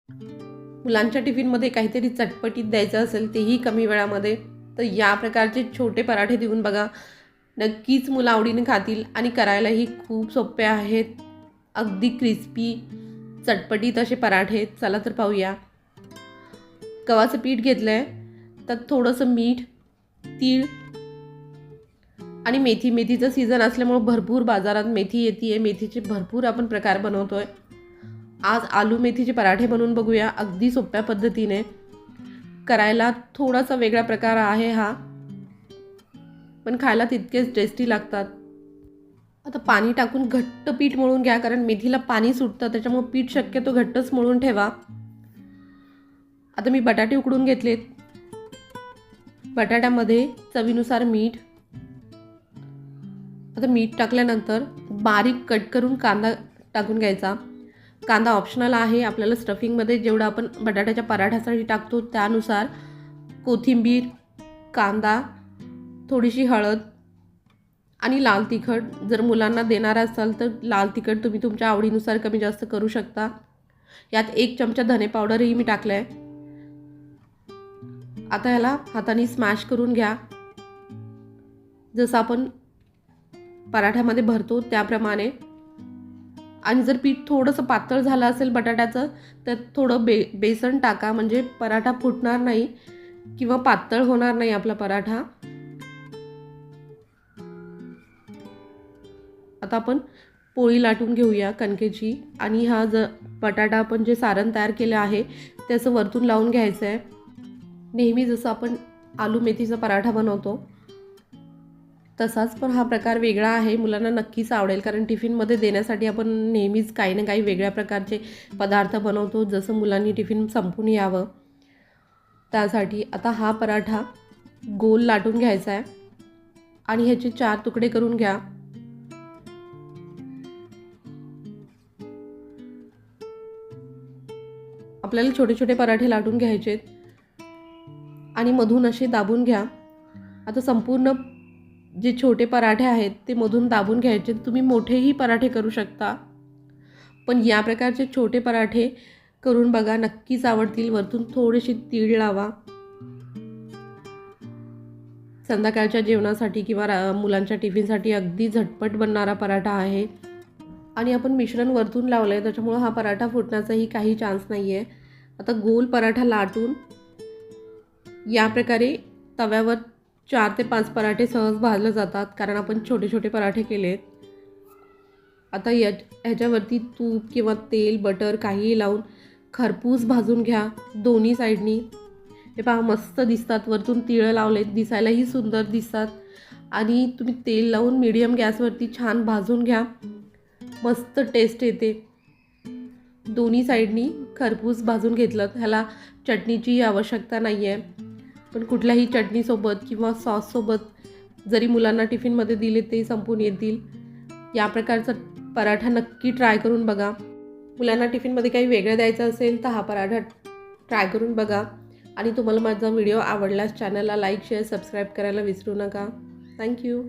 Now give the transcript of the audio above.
मुलांच्या टिफिनमध्ये काहीतरी चटपटीत द्यायचं असेल तेही कमी वेळामध्ये, तर या प्रकारचे छोटे पराठे देऊन बघा. नक्कीच मुलं आवडीने खातील आणि करायलाही खूप सोपे आहेत. अगदी क्रिस्पी चटपटीत असे पराठे. चला तर पाहूया. गव्हाचं पीठ घेतलं आहे, त्यात थोडंसं मीठ, तीळ आणि मेथी. मेथीचं सीझन असल्यामुळं भरपूर बाजारात मेथी येते आहे. मेथीचे भरपूर आपण प्रकार बनवतो आहे. आज आलू मेथीचे पराठे बनवून बघूया. अगदी सोप्या पद्धतीने करायला थोडासा वेगळा प्रकार आहे हा, पण खायला तितकेच टेस्टी लागतात. आता पाणी टाकून घट्ट पीठ मळून घ्या, कारण मेथीला पाणी सुटतं, त्याच्यामुळे पीठ शक्यतो घट्टच मळून ठेवा. आता मी बटाटे उकडून घेतलेत. बटाट्यामध्ये चवीनुसार मीठ. आता मीठ टाकल्यानंतर बारीक कट करून कांदा टाकून घ्यायचा. कांदा ऑप्शनल आहे, आपल्याला स्टफिंगमध्ये जेवढं आपण बटाट्याच्या पराठ्यासाठी टाकतो त्यानुसार. कोथिंबीर, कांदा, थोडीशी हळद आणि लाल तिखट. जर मुलांना देणार असाल तर लाल तिखट तुम्ही तुमच्या आवडीनुसार कमी जास्त करू शकता. यात 1 चमचा धने पावडरही मी टाकलं आहे. आता याला हाताने स्मॅश करून घ्या, जसं आपण पराठ्यामध्ये भरतो त्याप्रमाणे. आणि जर पीठ थोडंसं पातळ झालं असेल बटाट्याचं, तर थोडं बेसन टाका, म्हणजे पराठा फुटणार नाही किंवा पातळ होणार नाही आपला पराठा. आता आपण पोळी लाटून घेऊया कणकेची. आणि हा बटाटा आपण जे सारण तयार केलं आहे त्याचं वरतून लावून घ्यायचं आहे. नेहमी जसं आपण आलू मेथीचा पराठा बनवतो तसाच, पण हा प्रकार वेगळा आहे. मुलांना नक्कीच आवडेल, कारण टिफिनमध्ये देण्यासाठी आपण नेहमीच काही ना काही वेगळ्या प्रकारचे पदार्थ बनवतो, जसं मुलांनी टिफिन संपून यावं त्यासाठी. आता हा पराठा गोल लाटून घ्यायचा आहे आणि ह्याचे 4 तुकडे करून घ्या. आपल्याला छोटे छोटे पराठे लाटून घ्यायचे आणि मधून असे दाबून घ्या. आता संपूर्ण जे छोटे पराठे आहेत ते मधून दाबून घ्यायचे. तुम्ही मोठेही पराठे करू शकता, पण या प्रकारचे छोटे पराठे करून बघा, नक्कीच आवडतील. वरतून थोडीशी तीळ लावा. संध्याकाळच्या जेवणासाठी किंवा मुलांच्या टिफिनसाठी अगदी झटपट बनणारा पराठा आहे. आणि आपण मिश्रण वरतून लावलं आहे, त्याच्यामुळं हा पराठा फुटण्याचाही काही चान्स नाही आहे. आता गोल पराठा लाटून या प्रकारे तव्यावर 4 ते 5 पराठे सहज भाजले जातात, कारण आपण छोटे छोटे पराठे केलेत. आता ह्याच्यावरती तूप किंवा तेल, बटर काहीही लावून खरपूस भाजून घ्या दोन्ही साईडनी. हे पहा, मस्त दिसतात. वरतून तिळं लावलेत, दिसायलाही सुंदर दिसतात. आणि तुम्ही तेल लावून मीडियम गॅसवरती छान भाजून घ्या, मस्त टेस्ट येते. दोन्ही साईडनी खरपूस भाजून घेतलं. ह्याला चटणीची आवश्यकता नाही आहे, पण कुठल्याही चटणीसोबत किंवा सॉससोबत जरी मुलांना टिफिनमध्ये दिले ते संपून येतील. या प्रकारचा पराठा नक्की ट्राय करून बघा. मुलांना टिफिनमध्ये काही वेगळं द्यायचं असेल तर हा पराठा ट्राय करून बघा. आणि तुम्हाला माझा व्हिडिओ आवडल्यास चॅनलला लाईक, शेअर, सबस्क्राईब करायला विसरू नका. थँक्यू.